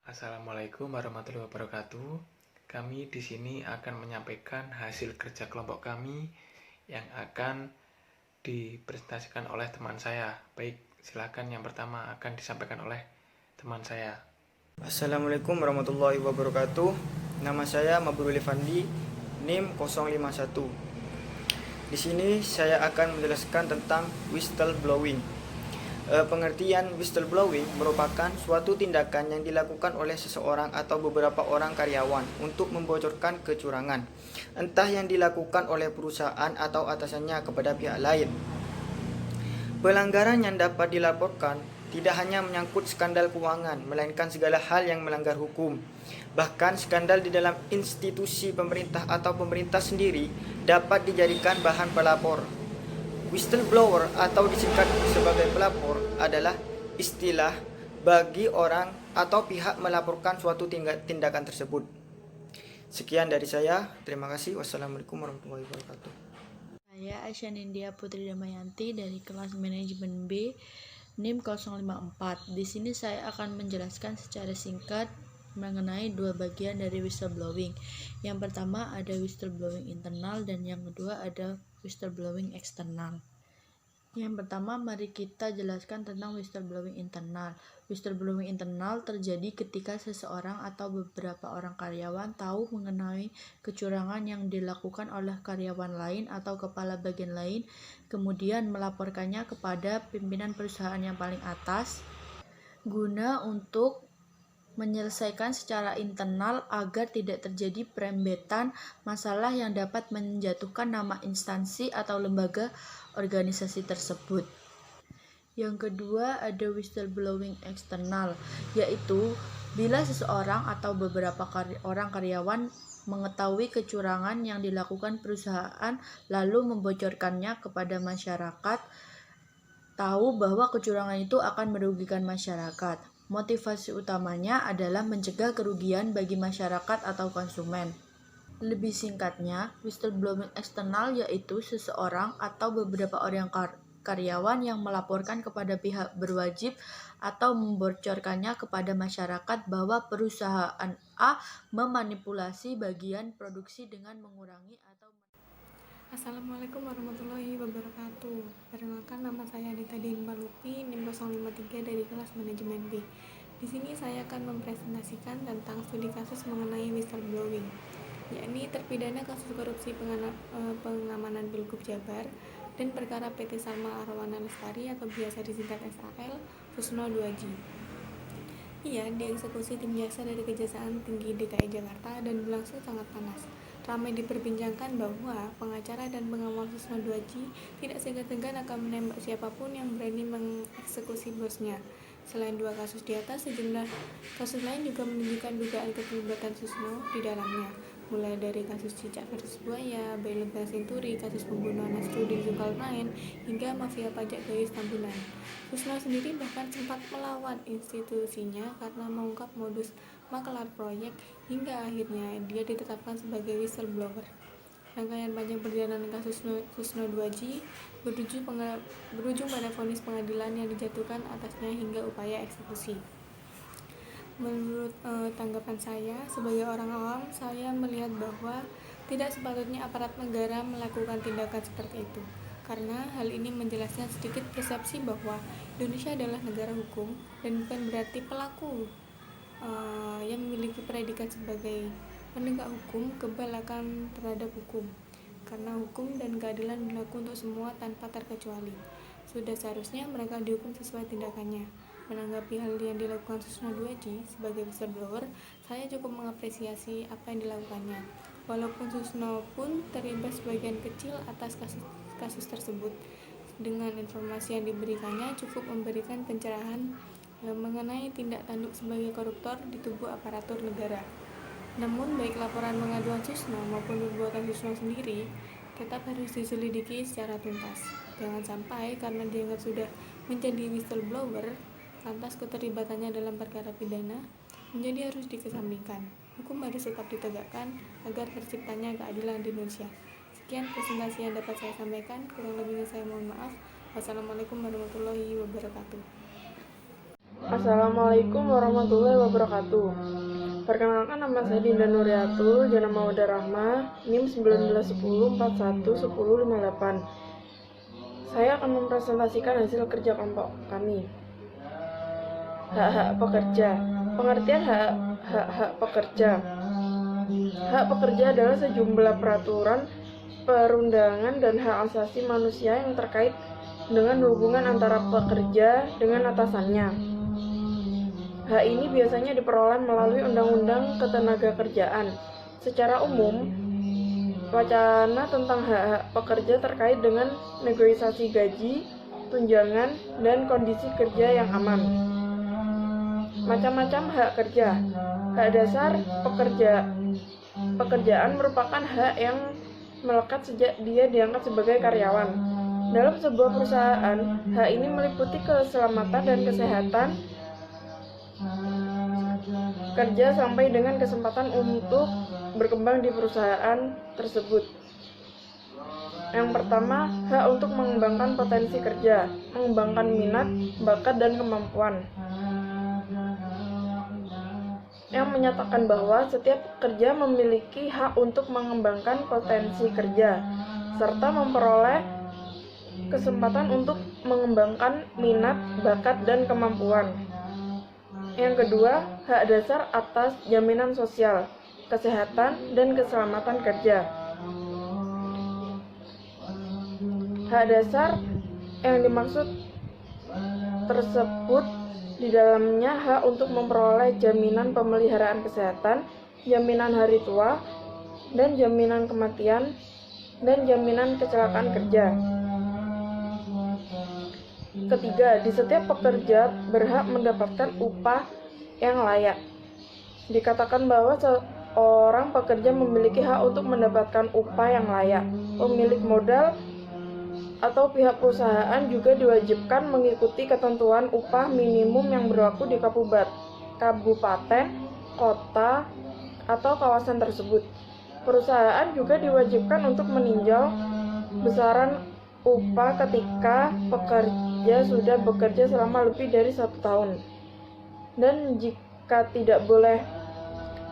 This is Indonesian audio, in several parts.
Assalamualaikum warahmatullahi wabarakatuh. Kami di sini akan menyampaikan hasil kerja kelompok kami yang akan dipresentasikan oleh teman saya. Baik, silakan yang pertama akan disampaikan oleh teman saya. Assalamualaikum warahmatullahi wabarakatuh. Nama saya Mabrul Fandi, NIM 051. Di sini saya akan menjelaskan tentang whistleblowing. Pengertian whistleblowing merupakan suatu tindakan yang dilakukan oleh seseorang atau beberapa orang karyawan untuk membocorkan kecurangan, entah yang dilakukan oleh perusahaan atau atasannya kepada pihak lain. Pelanggaran yang dapat dilaporkan tidak hanya menyangkut skandal keuangan, melainkan segala hal yang melanggar hukum. Bahkan skandal di dalam institusi pemerintah atau pemerintah sendiri dapat dijadikan bahan pelapor. Whistleblower atau disingkat sebagai pelapor adalah istilah bagi orang atau pihak melaporkan suatu tindakan tersebut. Sekian dari saya. Terima kasih. Wassalamualaikum warahmatullahi wabarakatuh. Saya Aisyah Nindya Putri Damayanti dari kelas manajemen B NIM 054. Di sini saya akan menjelaskan secara singkat mengenai dua bagian dari whistleblowing. Yang pertama ada whistleblowing internal dan yang kedua ada whistleblowing eksternal. Yang pertama, mari kita jelaskan tentang whistleblowing internal. Whistleblowing internal terjadi ketika seseorang atau beberapa orang karyawan tahu mengenai kecurangan yang dilakukan oleh karyawan lain atau kepala bagian lain, kemudian melaporkannya kepada pimpinan perusahaan yang paling atas, guna untuk menyelesaikan secara internal agar tidak terjadi perembetan masalah yang dapat menjatuhkan nama instansi atau lembaga organisasi tersebut. Yang kedua ada whistleblowing eksternal, yaitu bila seseorang atau beberapa orang karyawan mengetahui kecurangan yang dilakukan perusahaan lalu membocorkannya kepada masyarakat, tahu bahwa kecurangan itu akan merugikan masyarakat. Motivasi utamanya adalah mencegah kerugian bagi masyarakat atau konsumen. Lebih singkatnya, whistleblowing eksternal yaitu seseorang atau beberapa orang karyawan yang melaporkan kepada pihak berwajib atau membocorkannya kepada masyarakat bahwa perusahaan A memanipulasi bagian produksi dengan mengurangi atau Assalamualaikum warahmatullahi wabarakatuh. Perkenalkan, nama saya Adita Dinma Lutfi, NIM 053 dari kelas manajemen B. Di sini saya akan mempresentasikan tentang studi kasus mengenai whistleblowing, yakni terpidana kasus korupsi pengamanan Pilgub Jabar dan perkara PT Salma Arwana Lestari atau biasa disingkat SAL Susno 2J. Ia dieksekusi tim jaksa dari Kejaksaan Tinggi DKI Jakarta dan berlangsung sangat panas. Ramai diperbincangkan bahwa pengacara dan pengawal Susno 2J tidak segan-segan akan menembak siapapun yang berani mengeksekusi bosnya. Selain dua kasus di atas, sejumlah kasus lain juga menunjukkan dugaan keterlibatan Susno di dalamnya, mulai dari kasus cicak versus buaya, bayi lebah senturi, kasus pembunuhan Nasruddin Zulkarnain, hingga mafia pajak Gayus Tambunan. Susno sendiri bahkan sempat melawan institusinya karena mengungkap modus makelar proyek, hingga akhirnya dia ditetapkan sebagai whistleblower. Rangkaian panjang perjalanan kasus Susno 2J berujung pada vonis pengadilan yang dijatuhkan atasnya hingga upaya eksekusi. Menurut tanggapan saya, sebagai orang awam, saya melihat bahwa tidak sepatutnya aparat negara melakukan tindakan seperti itu, karena hal ini menjelaskan sedikit persepsi bahwa Indonesia adalah negara hukum dan bukan berarti pelaku yang memiliki predikat sebagai penegak hukum kebal akan terhadap hukum, karena hukum dan keadilan berlaku untuk semua tanpa terkecuali. Sudah seharusnya mereka dihukum sesuai tindakannya. Menanggapi hal yang dilakukan Susno 2J sebagai whistleblower, saya cukup mengapresiasi apa yang dilakukannya. Walaupun Susno pun terimbas sebagian kecil atas kasus tersebut, dengan informasi yang diberikannya cukup memberikan pencerahan mengenai tindak tanduk sebagai koruptor di tubuh aparatur negara. Namun baik laporan pengaduan Susno maupun perbuatan Susno sendiri tetap harus diselidiki secara tuntas. Jangan sampai karena dianggap sudah menjadi whistleblower, lantas keterlibatannya dalam perkara pidana menjadi harus dikesampingkan. Hukum harus tetap ditegakkan agar terciptanya keadilan di Indonesia. Sekian presentasi yang dapat saya sampaikan, kurang lebihnya saya mohon maaf. Wassalamualaikum warahmatullahi wabarakatuh. Assalamualaikum warahmatullahi wabarakatuh. Perkenalkan, nama saya Dinda Nuriatul, Jana Mawada Rahma, NIM 1910411058. Saya akan mempresentasikan hasil kerja kelompok kami. Hak-hak pekerja. Pengertian hak-hak pekerja. Hak pekerja adalah sejumlah peraturan, perundangan, dan hak asasi manusia yang terkait dengan hubungan antara pekerja dengan atasannya. Hak ini biasanya diperoleh melalui Undang-Undang Ketenagakerjaan. Secara umum, wacana tentang hak-hak pekerja terkait dengan negosiasi gaji, tunjangan, dan kondisi kerja yang aman. Macam-macam hak kerja. Hak dasar pekerjaan merupakan hak yang melekat sejak dia diangkat sebagai karyawan. Dalam sebuah perusahaan, hak ini meliputi keselamatan dan kesehatan kerja sampai dengan kesempatan untuk berkembang di perusahaan tersebut. Yang pertama, hak untuk mengembangkan potensi kerja, mengembangkan minat, bakat, dan kemampuan. Yang menyatakan bahwa setiap pekerja memiliki hak untuk mengembangkan potensi kerja, serta memperoleh kesempatan untuk mengembangkan minat, bakat, dan kemampuan. Yang kedua, hak dasar atas jaminan sosial, kesehatan, dan keselamatan kerja. Hak dasar yang dimaksud tersebut di dalamnya hak untuk memperoleh jaminan pemeliharaan kesehatan, jaminan hari tua, dan jaminan kematian, dan jaminan kecelakaan kerja. Ketiga, di setiap pekerja berhak mendapatkan upah yang layak. Dikatakan bahwa seorang pekerja memiliki hak untuk mendapatkan upah yang layak. Pemilik modal atau pihak perusahaan juga diwajibkan mengikuti ketentuan upah minimum yang berlaku di kabupaten, kota, atau kawasan tersebut. Perusahaan juga diwajibkan untuk meninjau besaran upah ketika pekerja sudah bekerja selama lebih dari 1 tahun. Dan jika tidak boleh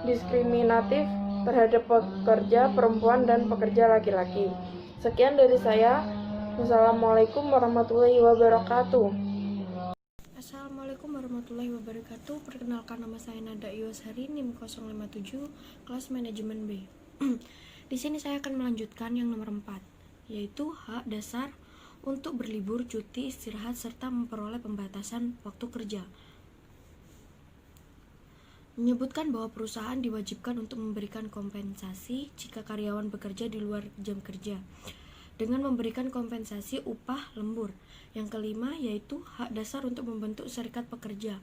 diskriminatif terhadap pekerja perempuan dan pekerja laki-laki. Sekian dari saya. Wassalamualaikum warahmatullahi wabarakatuh. Assalamualaikum warahmatullahi wabarakatuh. Perkenalkan, nama saya Nada Iwashari, NIM 057, kelas manajemen B. Di sini saya akan melanjutkan yang nomor 4, yaitu hak dasar untuk berlibur, cuti, istirahat, serta memperoleh pembatasan waktu kerja. Menyebutkan bahwa perusahaan diwajibkan untuk memberikan kompensasi jika karyawan bekerja di luar jam kerja, dengan memberikan kompensasi upah lembur. Yang kelima, yaitu hak dasar untuk membentuk serikat pekerja.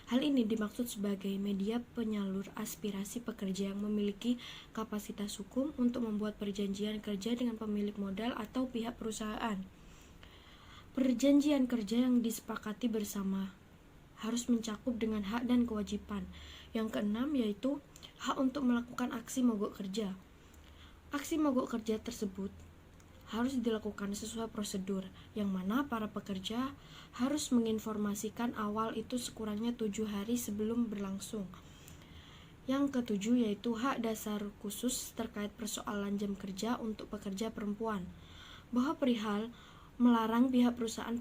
Hal ini dimaksud sebagai media penyalur aspirasi pekerja yang memiliki kapasitas hukum untuk membuat perjanjian kerja dengan pemilik modal atau pihak perusahaan. Perjanjian kerja yang disepakati bersama harus mencakup dengan hak dan kewajiban. Yang keenam, yaitu hak untuk melakukan aksi mogok kerja. Aksi mogok kerja tersebut harus dilakukan sesuai prosedur, yang mana para pekerja harus menginformasikan awal itu sekurangnya 7 hari sebelum berlangsung. Yang ketujuh, yaitu hak dasar khusus terkait persoalan jam kerja untuk pekerja perempuan, bahwa perihal melarang pihak perusahaan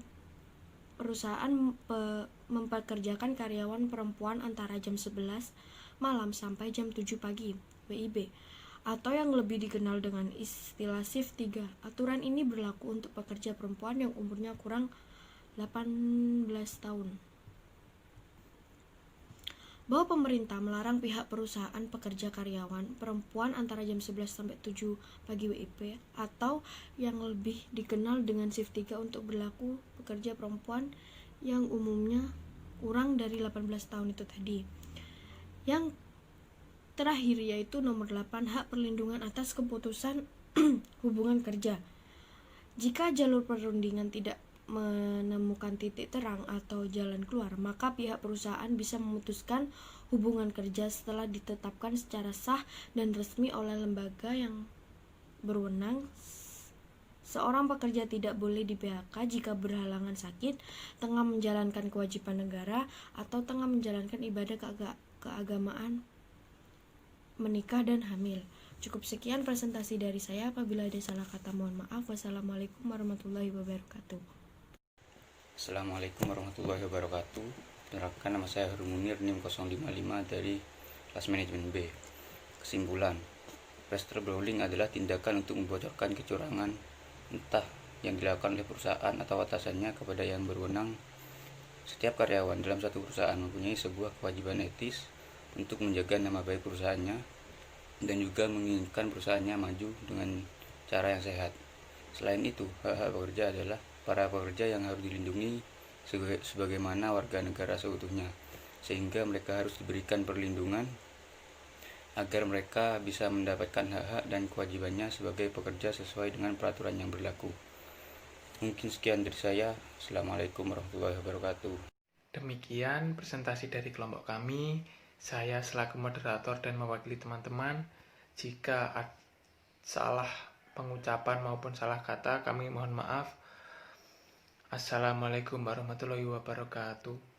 mempekerjakan karyawan perempuan antara jam 11 malam sampai jam 7 pagi WIB, atau yang lebih dikenal dengan istilah shift 3. Aturan ini berlaku untuk pekerja perempuan yang umurnya kurang 18 tahun. Bahwa pemerintah melarang pihak perusahaan pekerja karyawan perempuan antara jam 11 sampai 7 pagi WIB, atau yang lebih dikenal dengan shift 3 untuk berlaku pekerja perempuan yang umumnya kurang dari 18 tahun itu tadi. Yang terakhir, yaitu nomor 8, hak perlindungan atas keputusan hubungan kerja. Jika jalur perundingan tidak menemukan titik terang atau jalan keluar, maka pihak perusahaan bisa memutuskan hubungan kerja setelah ditetapkan secara sah dan resmi oleh lembaga yang berwenang Seorang pekerja tidak boleh di-PHK jika berhalangan sakit, tengah menjalankan kewajiban negara, atau tengah menjalankan ibadah keagamaan, menikah, dan hamil. Cukup sekian presentasi dari saya. Apabila ada salah kata, mohon maaf. Wassalamualaikum warahmatullahi wabarakatuh. Assalamualaikum warahmatullahi wabarakatuh. Perkenalkan, nama saya Harun Munir, NIM 055 dari kelas manajemen B. Kesimpulan, plaster bowling adalah tindakan untuk membocorkan kecurangan entah yang dilakukan oleh perusahaan atau atasannya kepada yang berwenang. Setiap karyawan dalam satu perusahaan mempunyai sebuah kewajiban etis untuk menjaga nama baik perusahaannya dan juga menginginkan perusahaannya maju dengan cara yang sehat. Selain itu, hak-hak pekerja adalah para pekerja yang harus dilindungi sebagaimana warga negara seutuhnya, sehingga mereka harus diberikan perlindungan agar mereka bisa mendapatkan hak-hak dan kewajibannya sebagai pekerja sesuai dengan peraturan yang berlaku. Mungkin sekian dari saya. Assalamualaikum warahmatullahi wabarakatuh. Demikian presentasi dari kelompok kami. Saya selaku moderator dan mewakili teman-teman. Jika salah pengucapan maupun salah kata, kami mohon maaf. Assalamualaikum warahmatullahi wabarakatuh.